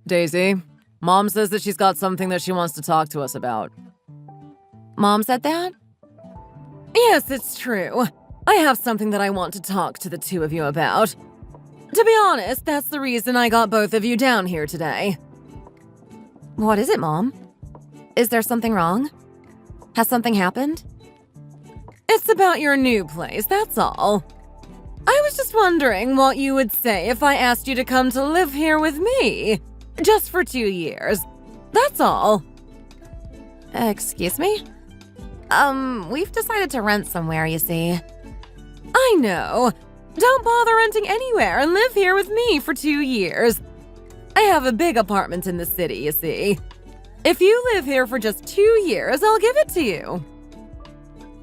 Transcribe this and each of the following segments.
Daisy, Mom says that she's got something that she wants to talk to us about. Mom said that? Yes, it's true. I have something that I want to talk to the two of you about. To be honest, that's the reason I got both of you down here today. What is it, Mom? Is there something wrong? Has something happened? It's about your new place, that's all. I was just wondering what you would say if I asked you to come to live here with me. Just for 2 years. That's all. Excuse me? We've decided to rent somewhere, you see. I know. Don't bother renting anywhere and live here with me for 2 years. I have a big apartment in the city, you see. If you live here for just 2 years, I'll give it to you.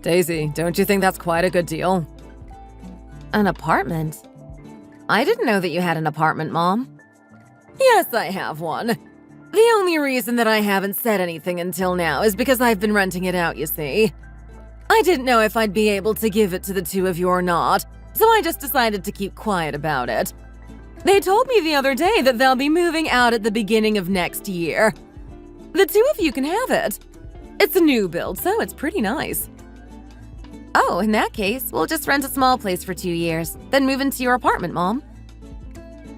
Daisy, don't you think that's quite a good deal? An apartment? I didn't know that you had an apartment, Mom. Yes, I have one. The only reason that I haven't said anything until now is because I've been renting it out, you see. I didn't know if I'd be able to give it to the two of you or not, so I just decided to keep quiet about it. They told me the other day that they'll be moving out at the beginning of next year. The two of you can have it. It's a new build, so it's pretty nice. Oh, in that case, we'll just rent a small place for 2 years, then move into your apartment, Mom.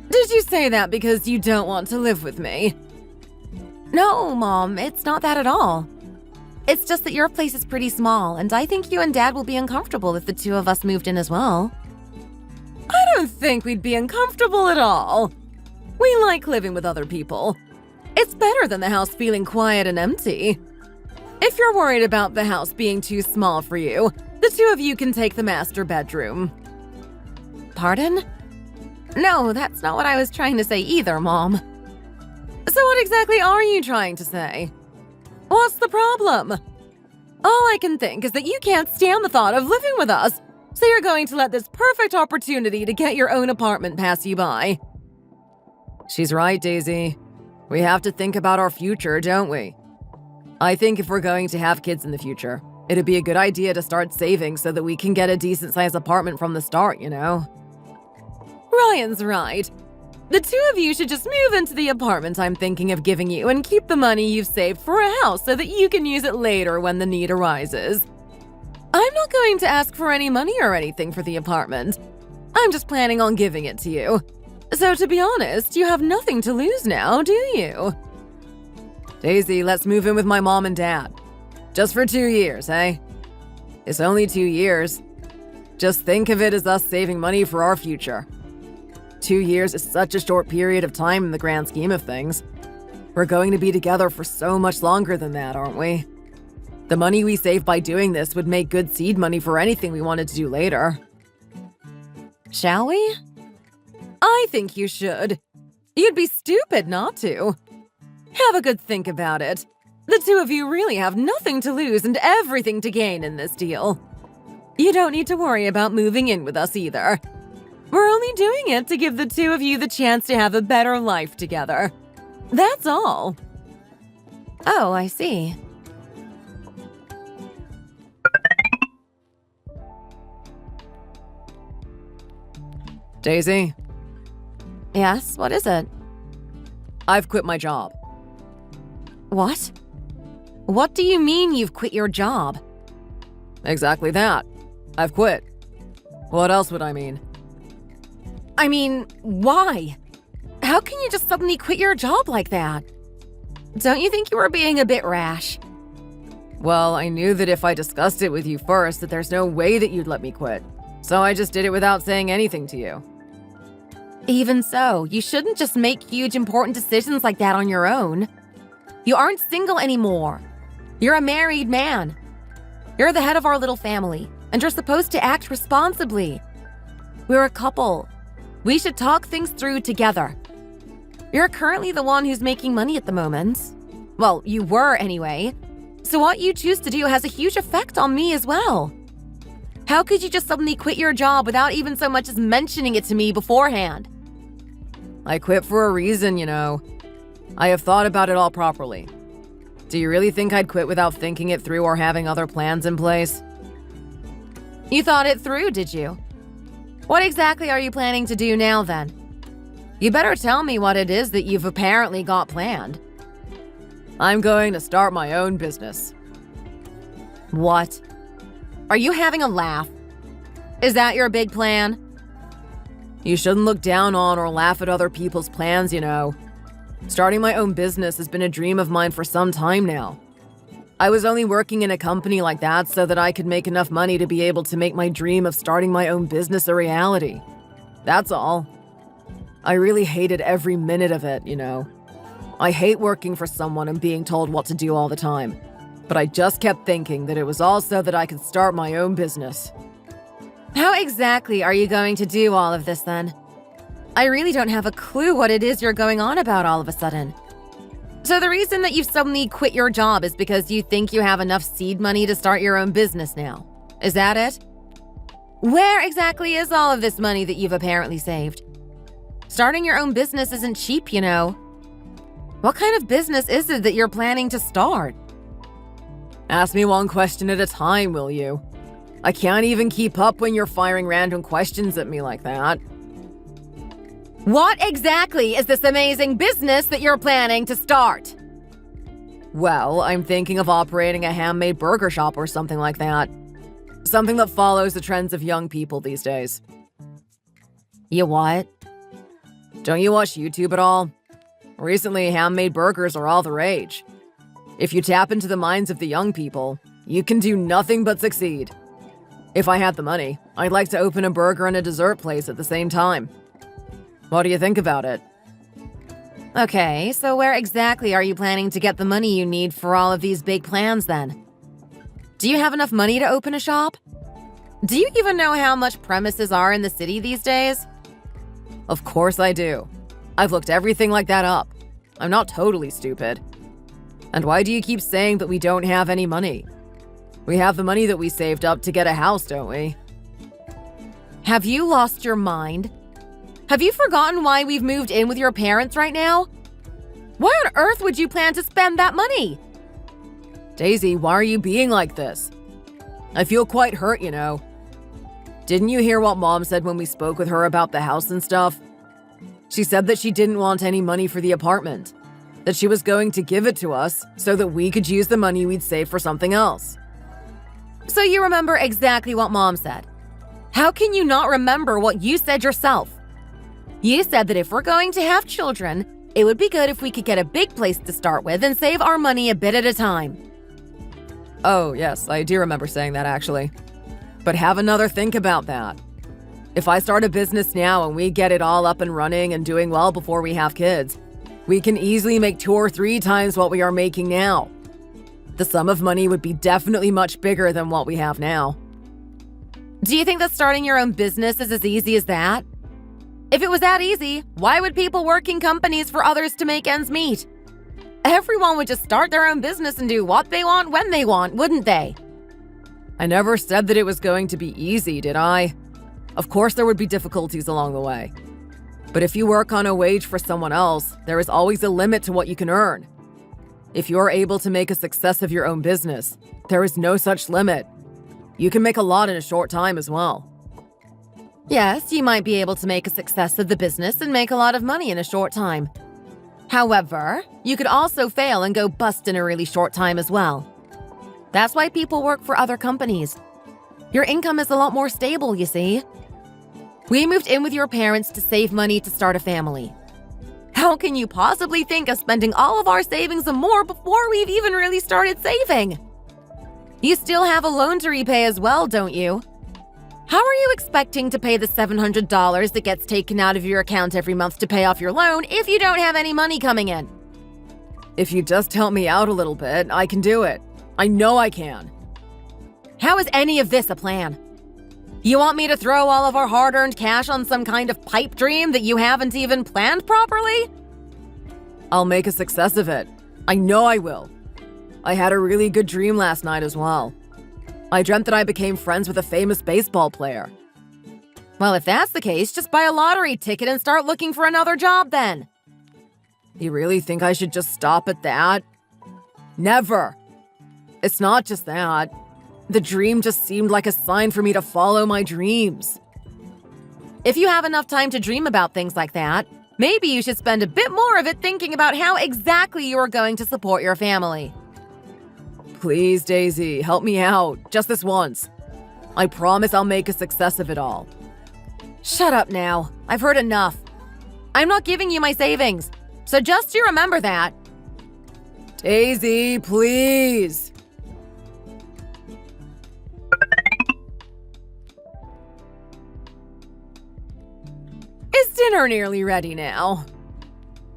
Did you say that because you don't want to live with me? No, Mom, it's not that at all. It's just that your place is pretty small, and I think you and Dad will be uncomfortable if the two of us moved in as well. I don't think we'd be uncomfortable at all. We like living with other people. It's better than the house feeling quiet and empty. If you're worried about the house being too small for you, the two of you can take the master bedroom. Pardon? No, that's not what I was trying to say either, Mom. So what exactly are you trying to say? What's the problem? All I can think is that you can't stand the thought of living with us, so you're going to let this perfect opportunity to get your own apartment pass you by. She's right, Daisy. We have to think about our future, don't we? I think if we're going to have kids in the future, it'd be a good idea to start saving so that we can get a decent-sized apartment from the start, you know? Ryan's right. The two of you should just move into the apartment I'm thinking of giving you and keep the money you've saved for a house so that you can use it later when the need arises. I'm not going to ask for any money or anything for the apartment. I'm just planning on giving it to you. So to be honest, you have nothing to lose now, do you? Daisy, let's move in with my mom and dad. Just for 2 years, eh? It's only 2 years. Just think of it as us saving money for our future. 2 years is such a short period of time in the grand scheme of things. We're going to be together for so much longer than that, aren't we? The money we save by doing this would make good seed money for anything we wanted to do later. Shall we? I think you should. You'd be stupid not to. Have a good think about it. The two of you really have nothing to lose and everything to gain in this deal. You don't need to worry about moving in with us either. We're only doing it to give the two of you the chance to have a better life together. That's all. Oh, I see. Daisy? Yes, what is it? I've quit my job. What? What do you mean you've quit your job? Exactly that. I've quit. What else would I mean? I mean, why? How can you just suddenly quit your job like that? Don't you think you were being a bit rash? Well, I knew that if I discussed it with you first, that there's no way that you'd let me quit. So I just did it without saying anything to you. Even so, you shouldn't just make huge important decisions like that on your own. You aren't single anymore. You're a married man. You're the head of our little family, and you're supposed to act responsibly. We're a couple. We should talk things through together. You're currently the one who's making money at the moment. Well, you were anyway. So what you choose to do has a huge effect on me as well. How could you just suddenly quit your job without even so much as mentioning it to me beforehand? I quit for a reason, you know. I have thought about it all properly. Do you really think I'd quit without thinking it through or having other plans in place? You thought it through, did you? What exactly are you planning to do now, then? You better tell me what it is that you've apparently got planned. I'm going to start my own business. What? Are you having a laugh? Is that your big plan? You shouldn't look down on or laugh at other people's plans, you know. Starting my own business has been a dream of mine for some time now. I was only working in a company like that so that I could make enough money to be able to make my dream of starting my own business a reality. That's all. I really hated every minute of it, you know. I hate working for someone and being told what to do all the time. But I just kept thinking that it was all so that I could start my own business. How exactly are you going to do all of this then? I really don't have a clue what it is you're going on about all of a sudden. So the reason that you've suddenly quit your job is because you think you have enough seed money to start your own business now. Is that it? Where exactly is all of this money that you've apparently saved? Starting your own business isn't cheap, you know. What kind of business is it that you're planning to start? Ask me one question at a time, will you? I can't even keep up when you're firing random questions at me like that. What exactly is this amazing business that you're planning to start? Well, I'm thinking of operating a handmade burger shop or something like that. Something that follows the trends of young people these days. You what? Don't you watch YouTube at all? Recently, handmade burgers are all the rage. If you tap into the minds of the young people, you can do nothing but succeed. If I had the money, I'd like to open a burger and a dessert place at the same time. What do you think about it? Okay, so where exactly are you planning to get the money you need for all of these big plans then? Do you have enough money to open a shop? Do you even know how much premises are in the city these days? Of course I do. I've looked everything like that up. I'm not totally stupid. And why do you keep saying that we don't have any money? We have the money that we saved up to get a house, don't we? Have you lost your mind? Have you forgotten why we've moved in with your parents right now? Why on earth would you plan to spend that money? Daisy, why are you being like this? I feel quite hurt, you know. Didn't you hear what Mom said when we spoke with her about the house and stuff? She said that she didn't want any money for the apartment, that she was going to give it to us so that we could use the money we'd save for something else. So you remember exactly what Mom said. How can you not remember what you said yourself? You said that if we're going to have children, it would be good if we could get a big place to start with and save our money a bit at a time. Oh, yes, I do remember saying that actually. But have another think about that. If I start a business now and we get it all up and running and doing well before we have kids, we can easily make 2 or 3 times what we are making now. The sum of money would be definitely much bigger than what we have now. Do you think that starting your own business is as easy as that? If it was that easy, why would people work in companies for others to make ends meet? Everyone would just start their own business and do what they want when they want, wouldn't they? I never said that it was going to be easy, did I? Of course there would be difficulties along the way. But if you work on a wage for someone else, there is always a limit to what you can earn. If you're able to make a success of your own business, there is no such limit. You can make a lot in a short time as well. Yes, you might be able to make a success of the business and make a lot of money in a short time. However, you could also fail and go bust in a really short time as well. That's why people work for other companies. Your income is a lot more stable, you see. We moved in with your parents to save money to start a family. How can you possibly think of spending all of our savings and more before we've even really started saving? You still have a loan to repay as well, don't you? How are you expecting to pay the $700 that gets taken out of your account every month to pay off your loan if you don't have any money coming in? If you just help me out a little bit, I can do it. I know I can. How is any of this a plan? You want me to throw all of our hard-earned cash on some kind of pipe dream that you haven't even planned properly? I'll make a success of it. I know I will. I had a really good dream last night as well. I dreamt that I became friends with a famous baseball player. Well, if that's the case, just buy a lottery ticket and start looking for another job then. You really think I should just stop at that? Never. It's not just that. The dream just seemed like a sign for me to follow my dreams. If you have enough time to dream about things like that, Maybe you should spend a bit more of it thinking about how exactly you are going to support your family. Please, Daisy, help me out. Just this once. I promise I'll make a success of it all. Shut up now. I've heard enough. I'm not giving you my savings, so just you remember that. Daisy, please. Is dinner nearly ready now?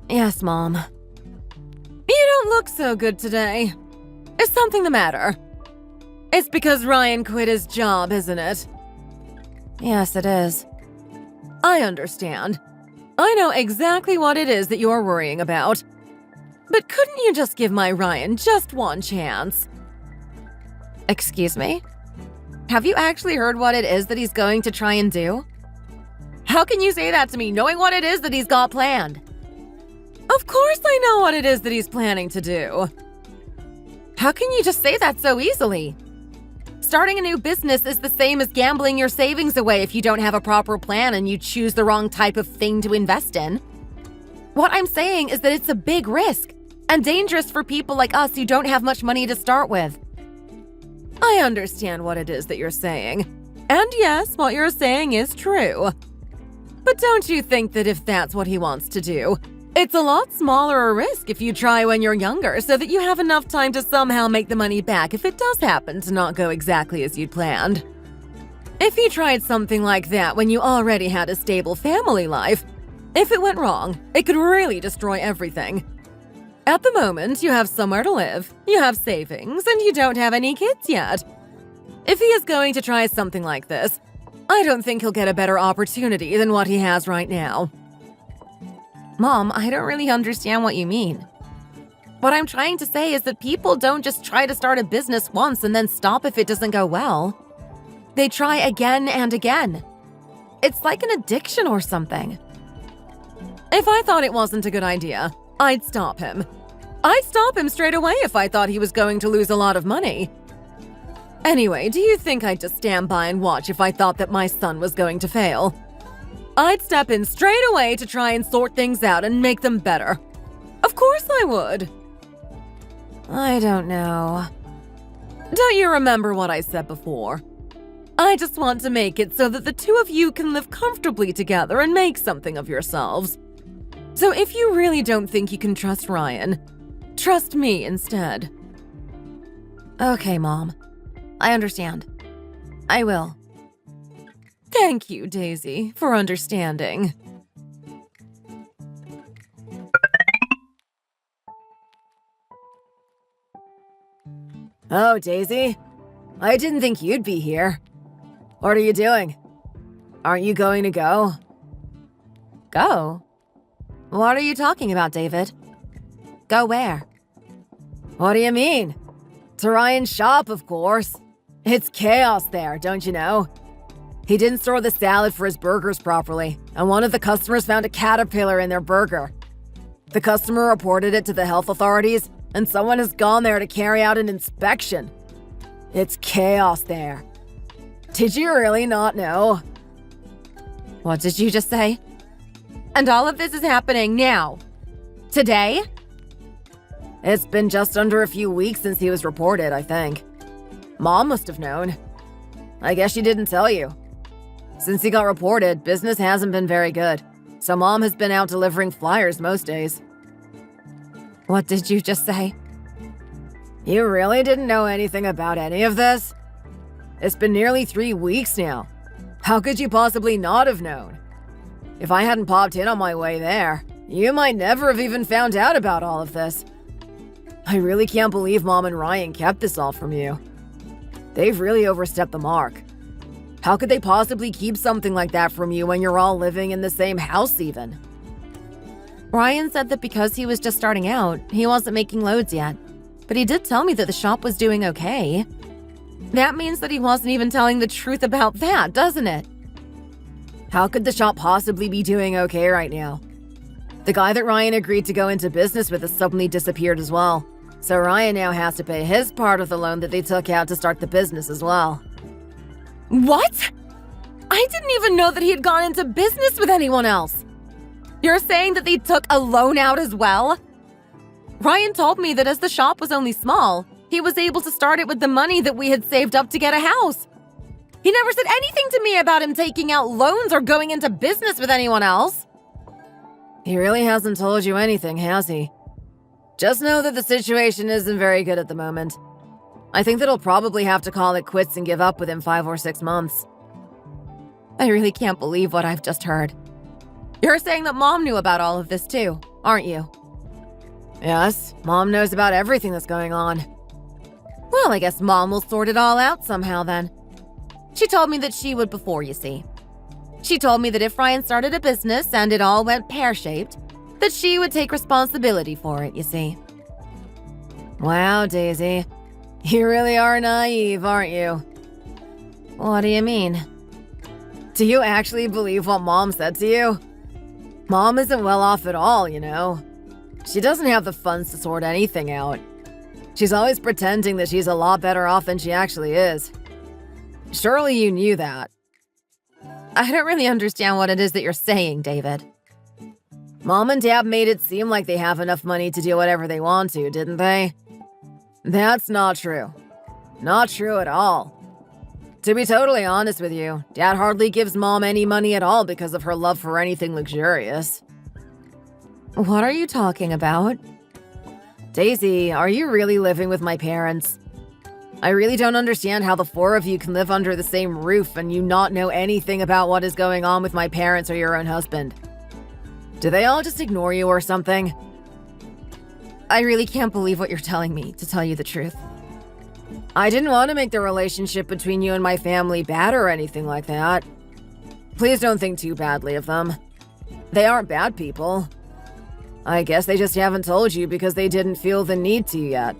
Yes, Mom. You don't look so good today. Is something the matter? It's because Ryan quit his job, isn't it? Yes, it is. I understand. I know exactly what it is that you're worrying about. But couldn't you just give my Ryan just one chance? Excuse me? Have you actually heard what it is that he's going to try and do? How can you say that to me, knowing what it is that he's got planned? Of course I know what it is that he's planning to do. How can you just say that so easily? Starting a new business is the same as gambling your savings away if you don't have a proper plan and you choose the wrong type of thing to invest in. What I'm saying is that it's a big risk and dangerous for people like us who don't have much money to start with. I understand what it is that you're saying. And yes, what you're saying is true. But don't you think that if that's what he wants to do, it's a lot smaller a risk if you try when you're younger so that you have enough time to somehow make the money back if it does happen to not go exactly as you'd planned? If you tried something like that when you already had a stable family life, if it went wrong, it could really destroy everything. At the moment, you have somewhere to live, you have savings, and you don't have any kids yet. If he is going to try something like this, I don't think he'll get a better opportunity than what he has right now. Mom, I don't really understand what you mean. What I'm trying to say is that people don't just try to start a business once and then stop if it doesn't go well. They try again and again. It's like an addiction or something. If I thought it wasn't a good idea, I'd stop him. I'd stop him straight away if I thought he was going to lose a lot of money. Anyway, do you think I'd just stand by and watch if I thought that my son was going to fail? I'd step in straight away to try and sort things out and make them better. Of course I would. I don't know. Don't you remember what I said before? I just want to make it so that the two of you can live comfortably together and make something of yourselves. So if you really don't think you can trust Ryan, trust me instead. Okay, Mom. I understand. I will. Thank you, Daisy, for understanding. Oh, Daisy. I didn't think you'd be here. What are you doing? Aren't you going to go? Go? What are you talking about, David? Go where? What do you mean? To Ryan's shop, of course. It's chaos there, don't you know? He didn't store the salad for his burgers properly, and one of the customers found a caterpillar in their burger. The customer reported it to the health authorities, and someone has gone there to carry out an inspection. It's chaos there. Did you really not know? What did you just say? And all of this is happening now? Today? It's been just under a few weeks since he was reported, I think. Mom must have known. I guess she didn't tell you. Since he got reported, business hasn't been very good, so Mom has been out delivering flyers most days. What did you just say? You really didn't know anything about any of this? It's been nearly 3 weeks now. How could you possibly not have known? If I hadn't popped in on my way there, you might never have even found out about all of this. I really can't believe Mom and Ryan kept this all from you. They've really overstepped the mark. How could they possibly keep something like that from you when you're all living in the same house even? Ryan said that because he was just starting out, he wasn't making loads yet. But he did tell me that the shop was doing okay. That means that he wasn't even telling the truth about that, doesn't it? How could the shop possibly be doing okay right now? The guy that Ryan agreed to go into business with has suddenly disappeared as well. So Ryan now has to pay his part of the loan that they took out to start the business as well. What? I didn't even know that he had gone into business with anyone else. You're saying that they took a loan out as well? Ryan told me that as the shop was only small, he was able to start it with the money that we had saved up to get a house. He never said anything to me about him taking out loans or going into business with anyone else. He really hasn't told you anything, has he? Just know that the situation isn't very good at the moment. I think that he'll probably have to call it quits and give up within 5 or 6 months. I really can't believe what I've just heard. You're saying that Mom knew about all of this too, aren't you? Yes, Mom knows about everything that's going on. Well, I guess Mom will sort it all out somehow then. She told me that she would before, you see. She told me that if Ryan started a business and it all went pear-shaped, that she would take responsibility for it, you see. Wow, Daisy. You really are naive, aren't you? What do you mean? Do you actually believe what Mom said to you? Mom isn't well off at all, you know. She doesn't have the funds to sort anything out. She's always pretending that she's a lot better off than she actually is. Surely you knew that. I don't really understand what it is that you're saying, David. Mom and Dad made it seem like they have enough money to do whatever they want to, didn't they? That's not true. Not true at all. To be totally honest with you, Dad hardly gives Mom any money at all because of her love for anything luxurious. What are you talking about? Daisy, are you really living with my parents? I really don't understand how the 4 of you can live under the same roof and you not know anything about what is going on with my parents or your own husband. Do they all just ignore you or something? I really can't believe what you're telling me, to tell you the truth. I didn't want to make the relationship between you and my family bad or anything like that. Please don't think too badly of them. They aren't bad people. I guess they just haven't told you because they didn't feel the need to yet.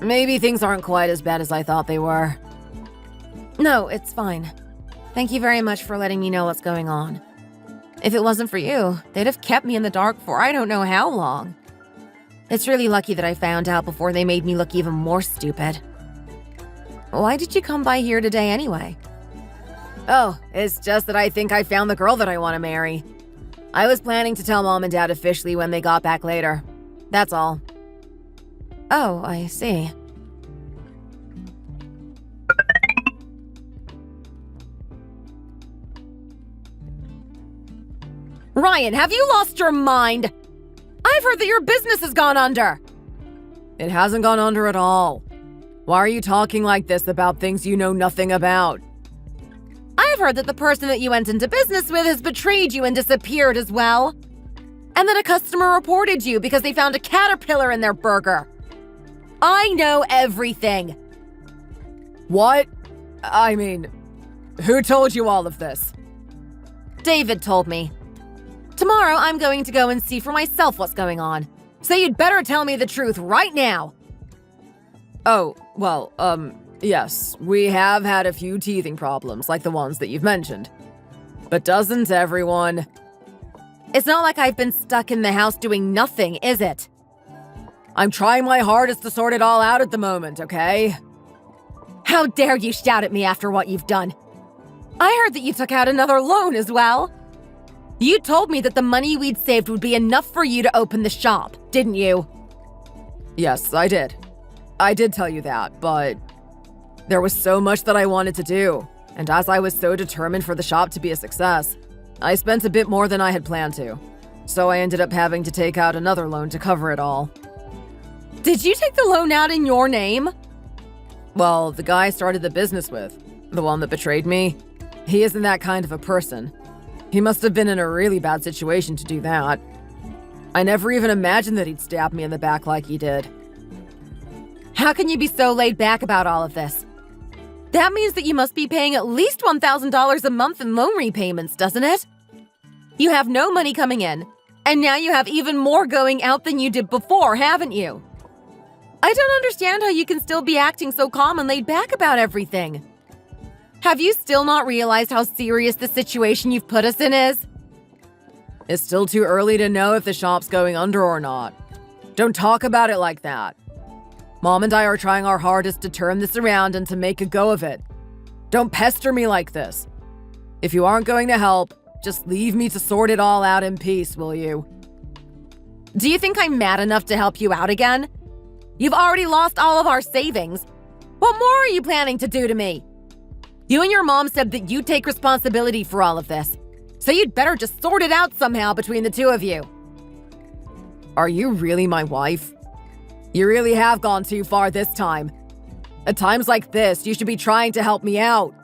Maybe things aren't quite as bad as I thought they were. No, it's fine. Thank you very much for letting me know what's going on. If it wasn't for you, they'd have kept me in the dark for I don't know how long. It's really lucky that I found out before they made me look even more stupid. Why did you come by here today anyway? Oh, it's just that I think I found the girl that I want to marry. I was planning to tell Mom and Dad officially when they got back later. That's all. Oh, I see. Ryan, have you lost your mind? I've heard that your business has gone under. It hasn't gone under at all. Why are you talking like this about things you know nothing about? I've heard that the person that you went into business with has betrayed you and disappeared as well. And that a customer reported you because they found a caterpillar in their burger. I know everything. What? I mean, who told you all of this? David told me. Tomorrow, I'm going to go and see for myself what's going on. So you'd better tell me the truth right now. Oh, well, yes, we have had a few teething problems like the ones that you've mentioned. But doesn't everyone? It's not like I've been stuck in the house doing nothing, is it? I'm trying my hardest to sort it all out at the moment, okay? How dare you shout at me after what you've done? I heard that you took out another loan as well. You told me that the money we'd saved would be enough for you to open the shop, didn't you? Yes, I did. I did tell you that, but there was so much that I wanted to do, and as I was so determined for the shop to be a success, I spent a bit more than I had planned to. So I ended up having to take out another loan to cover it all. Did you take the loan out in your name? Well, the guy I started the business with, the one that betrayed me, he isn't that kind of a person. He must have been in a really bad situation to do that. I never even imagined that he'd stab me in the back like he did. How can you be so laid back about all of this? That means that you must be paying at least $1,000 a month in loan repayments, doesn't it? You have no money coming in, and now you have even more going out than you did before, haven't you? I don't understand how you can still be acting so calm and laid back about everything. Have you still not realized how serious the situation you've put us in is? It's still too early to know if the shop's going under or not. Don't talk about it like that. Mom and I are trying our hardest to turn this around and to make a go of it. Don't pester me like this. If you aren't going to help, Just leave me to sort it all out in peace, will you? Do you think I'm mad enough to help you out again? You've already lost all of our savings. What more are you planning to do to me? You and your mom said that you'd take responsibility for all of this, so you'd better just sort it out somehow between the two of you. Are you really my wife? You really have gone too far this time. At times like this, you should be trying to help me out.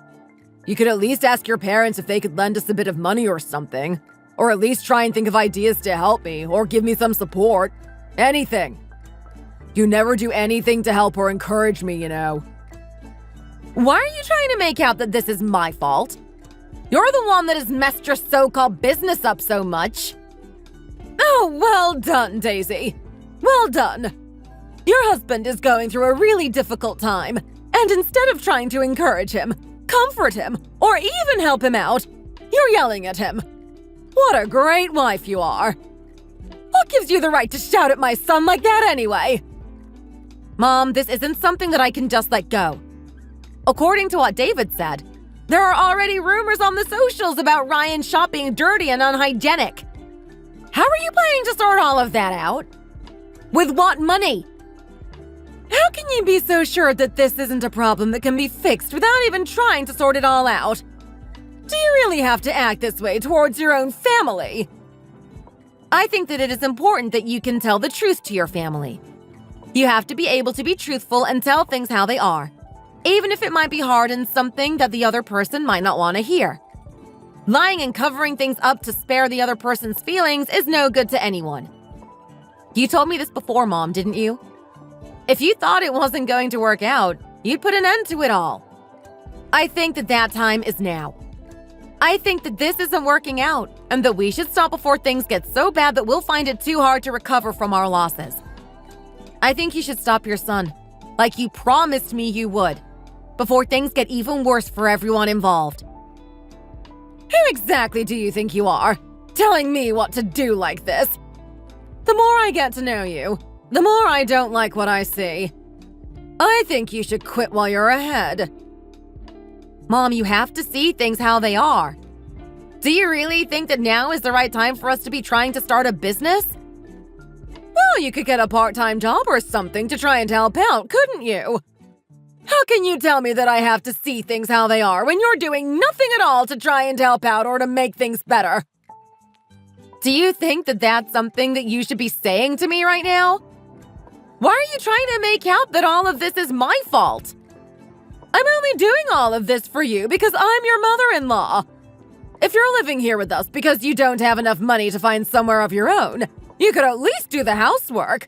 You could at least ask your parents if they could lend us a bit of money or something. Or at least try and think of ideas to help me, or give me some support. Anything. You never do anything to help or encourage me, you know. Why are you trying to make out that this is my fault? You're the one that has messed your so-called business up so much. Oh, well done, Daisy. Well done. Your husband is going through a really difficult time, and instead of trying to encourage him, comfort him, or even help him out, you're yelling at him. What a great wife you are. What gives you the right to shout at my son like that anyway? Mom, this isn't something that I can just let go. According to what David said, there are already rumors on the socials about Ryan's shop being dirty and unhygienic. How are you planning to sort all of that out? With what money? How can you be so sure that this isn't a problem that can be fixed without even trying to sort it all out? Do you really have to act this way towards your own family? I think that it is important that you can tell the truth to your family. You have to be able to be truthful and tell things how they are, even if it might be hard and something that the other person might not want to hear. Lying and covering things up to spare the other person's feelings is no good to anyone. You told me this before, Mom, didn't you? If you thought it wasn't going to work out, you'd put an end to it all. I think that time is now. I think that this isn't working out, and that we should stop before things get so bad that we'll find it too hard to recover from our losses. I think you should stop your son, like you promised me you would, before things get even worse for everyone involved. Who exactly do you think you are, telling me what to do like this? The more I get to know you, the more I don't like what I see. I think you should quit while you're ahead. Mom, you have to see things how they are. Do you really think that now is the right time for us to be trying to start a business? Well, you could get a part-time job or something to try and help out, couldn't you? How can you tell me that I have to see things how they are when you're doing nothing at all to try and help out or to make things better? Do you think that that's something that you should be saying to me right now? Why are you trying to make out that all of this is my fault? I'm only doing all of this for you because I'm your mother-in-law. If you're living here with us because you don't have enough money to find somewhere of your own, you could at least do the housework.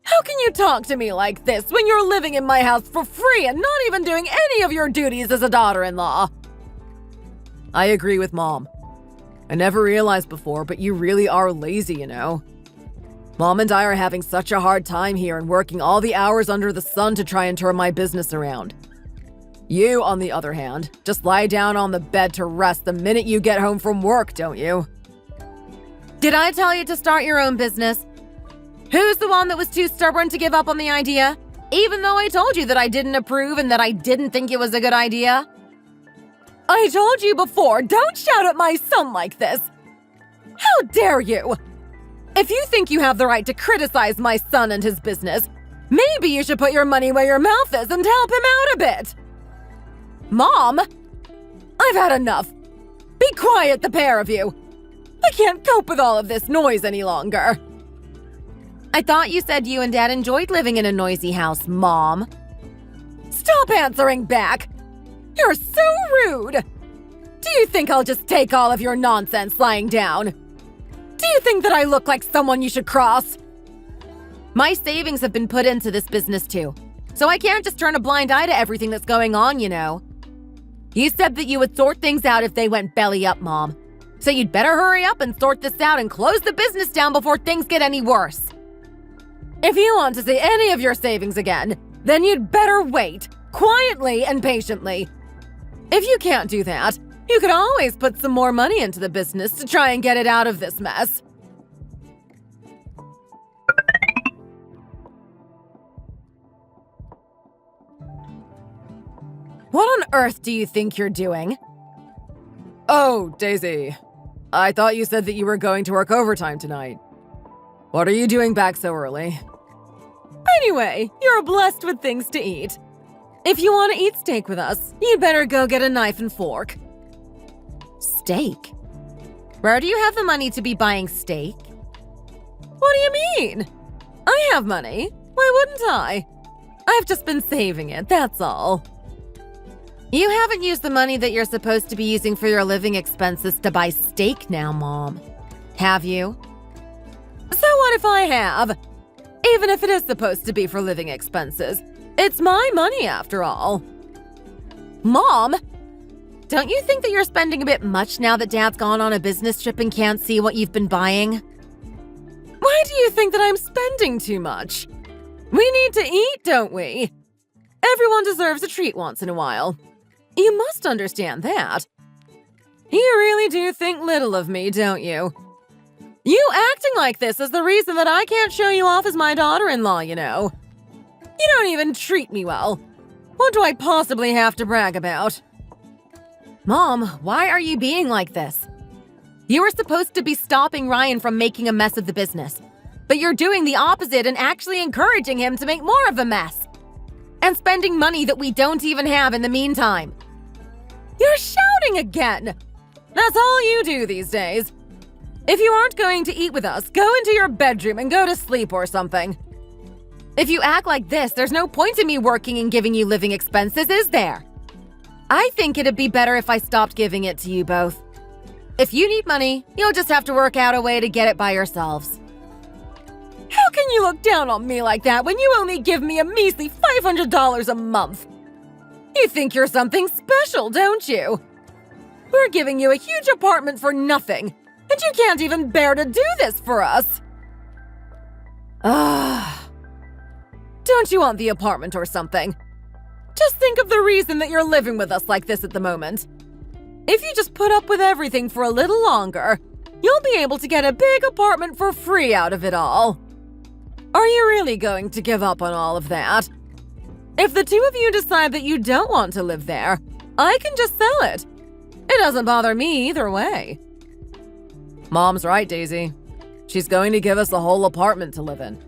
How can you talk to me like this when you're living in my house for free and not even doing any of your duties as a daughter-in-law? I agree with Mom. I never realized before, but you really are lazy, you know. Mom and I are having such a hard time here and working all the hours under the sun to try and turn my business around. You, on the other hand, just lie down on the bed to rest the minute you get home from work, don't you? Did I tell you to start your own business? Who's the one that was too stubborn to give up on the idea, even though I told you that I didn't approve and that I didn't think it was a good idea? I told you before, don't shout at my son like this. How dare you? If you think you have the right to criticize my son and his business, maybe you should put your money where your mouth is and help him out a bit. Mom, I've had enough. Be quiet, the pair of you. I can't cope with all of this noise any longer. I thought you said you and Dad enjoyed living in a noisy house, Mom. Stop answering back. You're so rude. Do you think I'll just take all of your nonsense lying down? Do you think that I look like someone you should cross? My savings have been put into this business too, so I can't just turn a blind eye to everything that's going on, you know. You said that you would sort things out if they went belly up, Mom. So you'd better hurry up and sort this out and close the business down before things get any worse. If you want to see any of your savings again, then you'd better wait, quietly and patiently. If you can't do that, you could always put some more money into the business to try and get it out of this mess. What on earth do you think you're doing? Oh, Daisy, I thought you said that you were going to work overtime tonight. What are you doing back so early? Anyway, you're blessed with things to eat. If you want to eat steak with us, you'd better go get a knife and fork. Steak? Where do you have the money to be buying steak? What do you mean? I have money. Why wouldn't I? I've just been saving it, that's all. You haven't used the money that you're supposed to be using for your living expenses to buy steak now, Mom. Have you? So what if I have? Even if it is supposed to be for living expenses. It's my money after all. Mom! Don't you think that you're spending a bit much now that Dad's gone on a business trip and can't see what you've been buying? Why do you think that I'm spending too much? We need to eat, don't we? Everyone deserves a treat once in a while. You must understand that. You really do think little of me, don't you? You acting like this is the reason that I can't show you off as my daughter-in-law, you know. You don't even treat me well. What do I possibly have to brag about? Mom, why are you being like this? You were supposed to be stopping Ryan from making a mess of the business, but you're doing the opposite and actually encouraging him to make more of a mess. And spending money that we don't even have in the meantime. You're shouting again! That's all you do these days. If you aren't going to eat with us, go into your bedroom and go to sleep or something. If you act like this, there's no point in me working and giving you living expenses, is there? I think it'd be better if I stopped giving it to you both. If you need money, you'll just have to work out a way to get it by yourselves. How can you look down on me like that when you only give me a measly $500 a month? You think you're something special, don't you? We're giving you a huge apartment for nothing, and you can't even bear to do this for us. Don't you want the apartment or something? Just think of the reason that you're living with us like this at the moment. If you just put up with everything for a little longer, you'll be able to get a big apartment for free out of it all. Are you really going to give up on all of that? If the two of you decide that you don't want to live there, I can just sell it. It doesn't bother me either way. Mom's right, Daisy. She's going to give us the whole apartment to live in.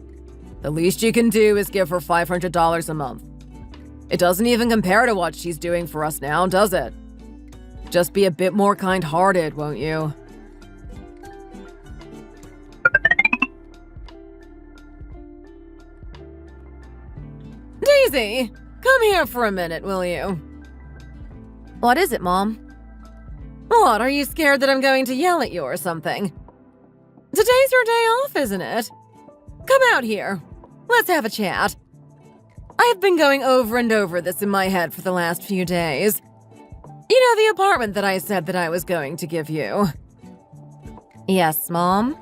The least you can do is give her $500 a month. It doesn't even compare to what she's doing for us now, does it? Just be a bit more kind-hearted, won't you? Daisy, come here for a minute, will you? What is it, Mom? What, are you scared that I'm going to yell at you or something? Today's your day off, isn't it? Come out here. Let's have a chat. I've been going over and over this in my head for the last few days. You know the apartment that I said that I was going to give you? Yes, Mom?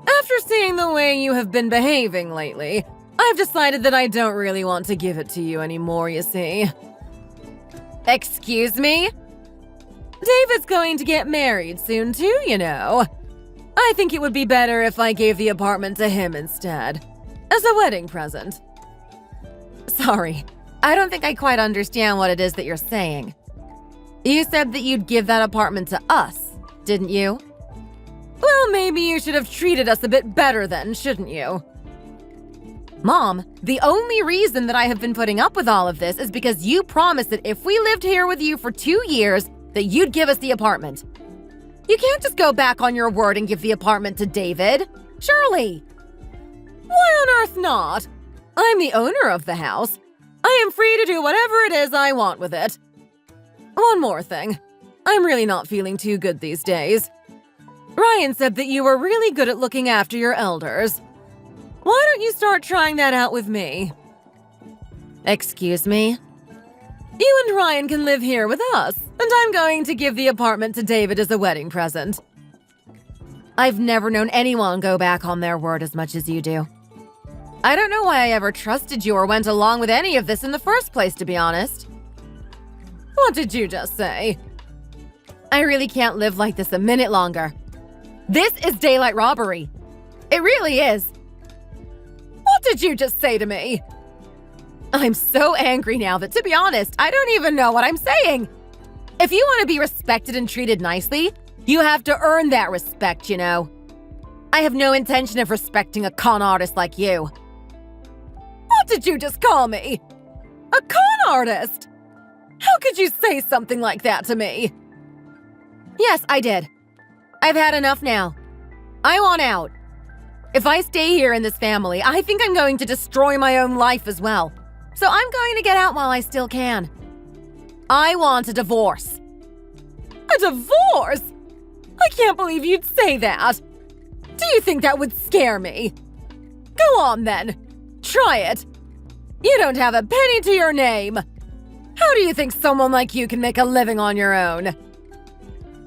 After seeing the way you have been behaving lately, I've decided that I don't really want to give it to you anymore, you see. Excuse me? David's going to get married soon too, you know. I think it would be better if I gave the apartment to him instead, as a wedding present. Sorry, I don't think I quite understand what it is that you're saying. You said that you'd give that apartment to us, didn't you? Well, maybe you should have treated us a bit better then, shouldn't you? Mom, the only reason that I have been putting up with all of this is because you promised that if we lived here with you for 2 years, that you'd give us the apartment. You can't just go back on your word and give the apartment to David. Surely. Why on earth not? I'm the owner of the house. I am free to do whatever it is I want with it. One more thing. I'm really not feeling too good these days. Ryan said that you were really good at looking after your elders. Why don't you start trying that out with me? Excuse me? You and Ryan can live here with us, and I'm going to give the apartment to David as a wedding present. I've never known anyone go back on their word as much as you do. I don't know why I ever trusted you or went along with any of this in the first place, to be honest. What did you just say? I really can't live like this a minute longer. This is daylight robbery. It really is. What did you just say to me? I'm so angry now that, to be honest, I don't even know what I'm saying. If you want to be respected and treated nicely, You have to earn that respect, you know. I have no intention of respecting a con artist like you. What did you just call me? A con artist? How could you say something like that to me? Yes, I did. I've had enough now. I want out. If I stay here in this family, I think I'm going to destroy my own life as well. So I'm going to get out while I still can. I want a divorce. A divorce? I can't believe you'd say that. Do you think that would scare me? Go on then. Try it. You don't have a penny to your name. How do you think someone like you can make a living on your own?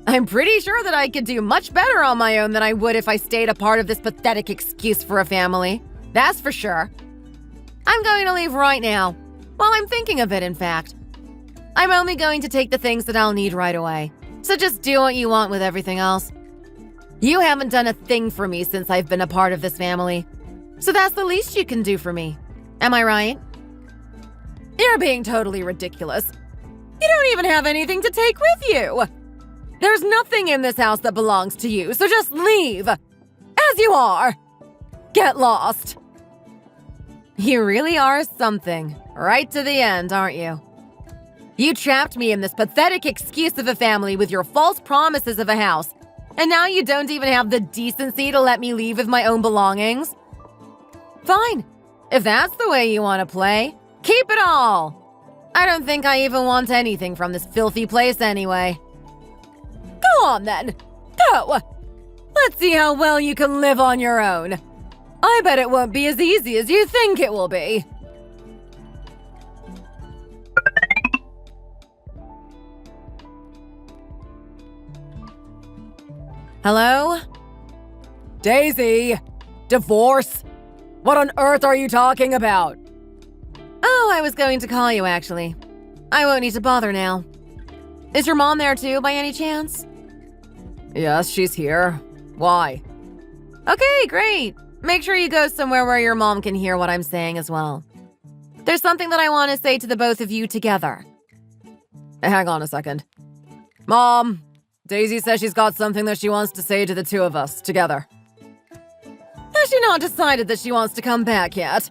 I'm pretty sure that I could do much better on my own than I would if I stayed a part of this pathetic excuse for a family. That's for sure. I'm going to leave right now. Well, I'm thinking of it, in fact. I'm only going to take the things that I'll need right away. So just do what you want with everything else. You haven't done a thing for me since I've been a part of this family. So that's the least you can do for me. Am I right? You're being totally ridiculous. You don't even have anything to take with you. There's nothing in this house that belongs to you, so just leave. As you are. Get lost. You really are something. Right to the end, aren't you? You trapped me in this pathetic excuse of a family with your false promises of a house. And now you don't even have the decency to let me leave with my own belongings? Fine. If that's the way you want to play, keep it all. I don't think I even want anything from this filthy place anyway. Go on then. Go. Let's see how well you can live on your own. I bet it won't be as easy as you think it will be. Hello? Daisy! Divorce? What on earth are you talking about? Oh, I was going to call you, actually. I won't need to bother now. Is your mom there too, by any chance? Yes, she's here. Why? Okay, great. Make sure you go somewhere where your mom can hear what I'm saying as well. There's something that I want to say to the both of you together. Hang on a second. Mom, Daisy says she's got something that she wants to say to the two of us together. Has she not decided that she wants to come back yet?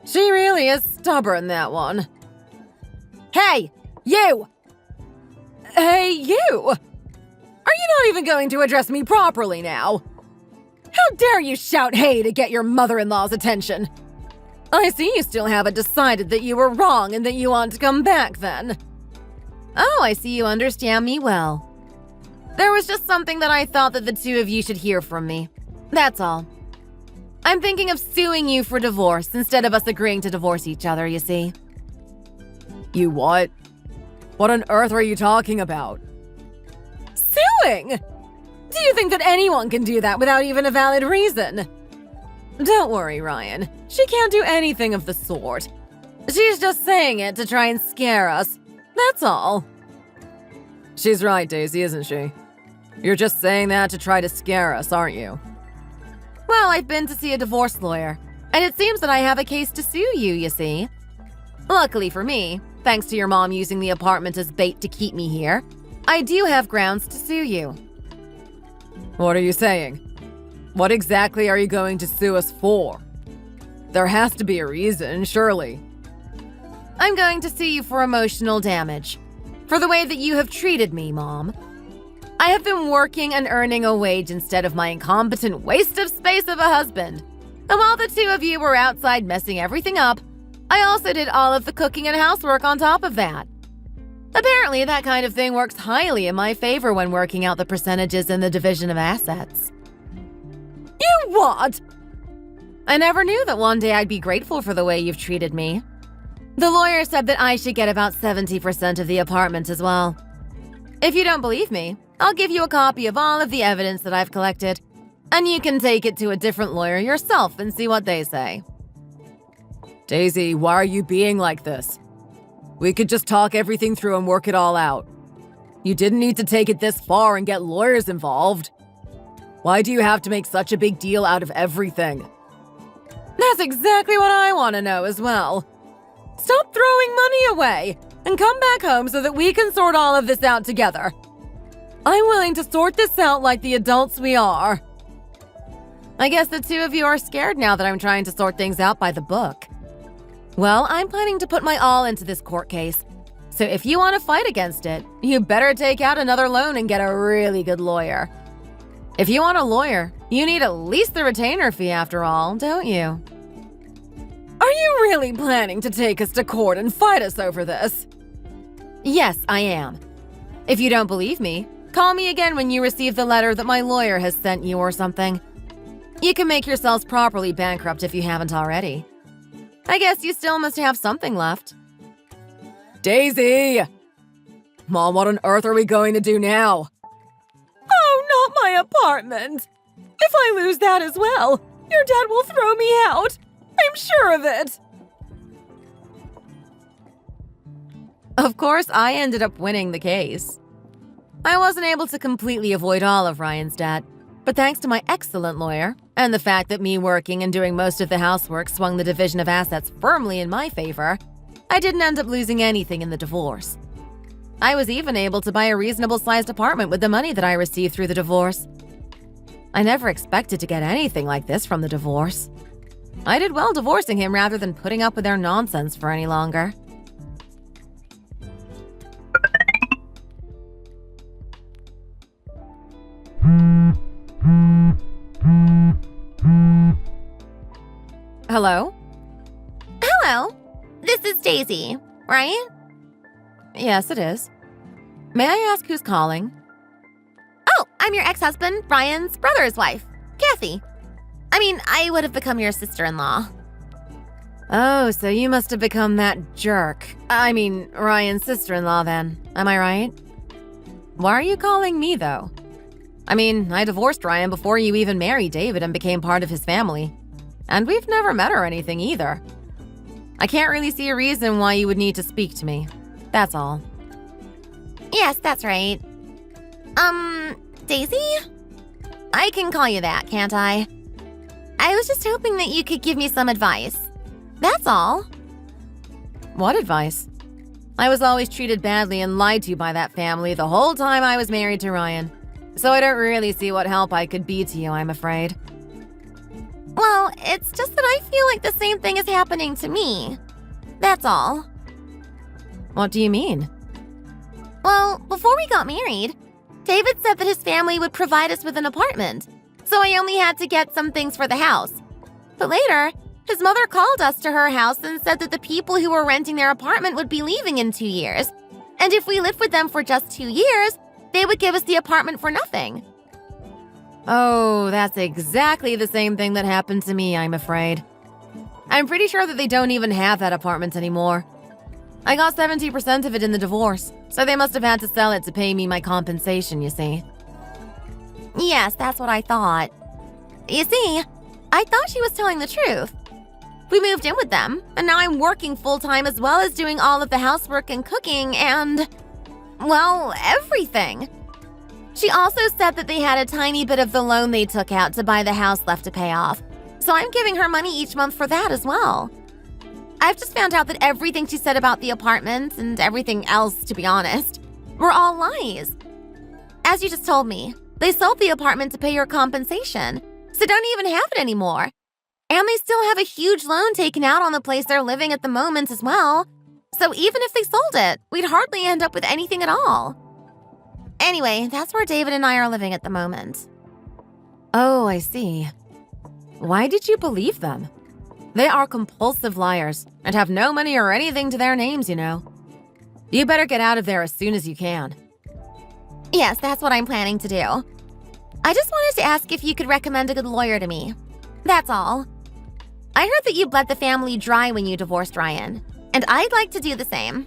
She really is stubborn, that one. Hey, you! Hey, you! Are you not even going to address me properly now? How dare you shout hey to get your mother-in-law's attention? I see you still haven't decided that you were wrong and that you want to come back then. Oh, I see you understand me well. There was just something that I thought that the two of you should hear from me. That's all. I'm thinking of suing you for divorce instead of us agreeing to divorce each other, you see. You what? What on earth are you talking about? Suing? Do you think that anyone can do that without even a valid reason? Don't worry, Ryan. She can't do anything of the sort. She's just saying it to try and scare us. That's all. She's right, Daisy, isn't she? You're just saying that to try to scare us, aren't you? Well, I've been to see a divorce lawyer, and it seems that I have a case to sue you, you see. Luckily for me, thanks to your mom using the apartment as bait to keep me here, I do have grounds to sue you. What are you saying? What exactly are you going to sue us for? There has to be a reason, surely. I'm going to sue you for emotional damage. For the way that you have treated me, Mom. I have been working and earning a wage instead of my incompetent waste of space of a husband. And while the two of you were outside messing everything up, I also did all of the cooking and housework on top of that. Apparently, that kind of thing works highly in my favor when working out the percentages in the division of assets. You what? I never knew that one day I'd be grateful for the way you've treated me. The lawyer said that I should get about 70% of the apartment as well. If you don't believe me, I'll give you a copy of all of the evidence that I've collected, and you can take it to a different lawyer yourself and see what they say. Daisy, why are you being like this? We could just talk everything through and work it all out. You didn't need to take it this far and get lawyers involved. Why do you have to make such a big deal out of everything? That's exactly what I want to know as well. Stop throwing money away and come back home so that we can sort all of this out together. I'm willing to sort this out like the adults we are. I guess the two of you are scared now that I'm trying to sort things out by the book. Well, I'm planning to put my all into this court case. So if you want to fight against it, you better take out another loan and get a really good lawyer. If you want a lawyer, you need at least the retainer fee after all, don't you? Are you really planning to take us to court and fight us over this? Yes, I am. If you don't believe me, call me again when you receive the letter that my lawyer has sent you or something. You can make yourselves properly bankrupt if you haven't already. I guess you still must have something left. Daisy! Mom, what on earth are we going to do now? Oh, not my apartment! If I lose that as well, your dad will throw me out! I'm sure of it! Of course, I ended up winning the case. I wasn't able to completely avoid all of Ryan's debt, but thanks to my excellent lawyer, and the fact that me working and doing most of the housework swung the division of assets firmly in my favor, I didn't end up losing anything in the divorce. I was even able to buy a reasonable-sized apartment with the money that I received through the divorce. I never expected to get anything like this from the divorce. I did well divorcing him rather than putting up with their nonsense for any longer. Hello? Hello, this is Daisy, right? Yes, it is. May I ask who's calling? Oh, I'm your ex-husband, Brian's brother's wife, Kathy. I would have become your sister-in-law. Oh, so you must have become that jerk. Ryan's sister-in-law then. Am I right? Why are you calling me, though? I divorced Ryan before you even married David and became part of his family. And we've never met or anything either. I can't really see a reason why you would need to speak to me. That's all. Yes, that's right. Daisy? I can call you that, can't I? I was just hoping that you could give me some advice. That's all. What advice? I was always treated badly and lied to by that family the whole time I was married to Ryan. So I don't really see what help I could be to you, I'm afraid. Well, it's just that I feel like the same thing is happening to me. That's all. What do you mean? Well, before we got married, David said that his family would provide us with an apartment, so I only had to get some things for the house. But later, his mother called us to her house and said that the people who were renting their apartment would be leaving in 2 years. And if we lived with them for just 2 years, they would give us the apartment for nothing. Oh, that's exactly the same thing that happened to me, I'm afraid. I'm pretty sure that they don't even have that apartment anymore. I got 70% of it in the divorce, so they must have had to sell it to pay me my compensation, you see. Yes, that's what I thought. You see, I thought she was telling the truth. We moved in with them, and now I'm working full-time as well as doing all of the housework and cooking and, well, everything. She also said that they had a tiny bit of the loan they took out to buy the house left to pay off, so I'm giving her money each month for that as well. I've just found out that everything she said about the apartment and everything else, to be honest, were all lies. As you just told me, they sold the apartment to pay your compensation, so don't even have it anymore. And they still have a huge loan taken out on the place they're living at the moment as well. So even if they sold it, we'd hardly end up with anything at all. Anyway, that's where David and I are living at the moment. Oh, I see. Why did you believe them? They are compulsive liars and have no money or anything to their names, you know. You better get out of there as soon as you can. Yes, that's what I'm planning to do. I just wanted to ask if you could recommend a good lawyer to me. That's all. I heard that you bled the family dry when you divorced Ryan, and I'd like to do the same.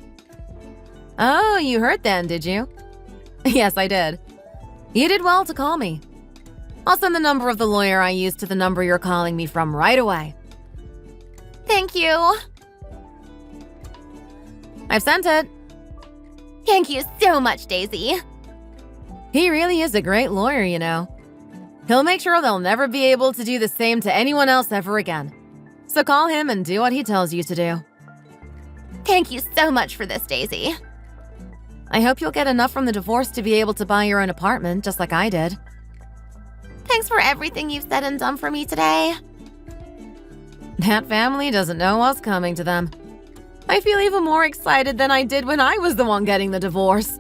Oh, you heard then, did you? Yes, I did. You did well to call me. I'll send the number of the lawyer I used to the number you're calling me from right away. Thank you. I've sent it. Thank you so much, Daisy. He really is a great lawyer, you know. He'll make sure they'll never be able to do the same to anyone else ever again. So call him and do what he tells you to do. Thank you so much for this, Daisy. I hope you'll get enough from the divorce to be able to buy your own apartment, just like I did. Thanks for everything you've said and done for me today. That family doesn't know what's coming to them. I feel even more excited than I did when I was the one getting the divorce.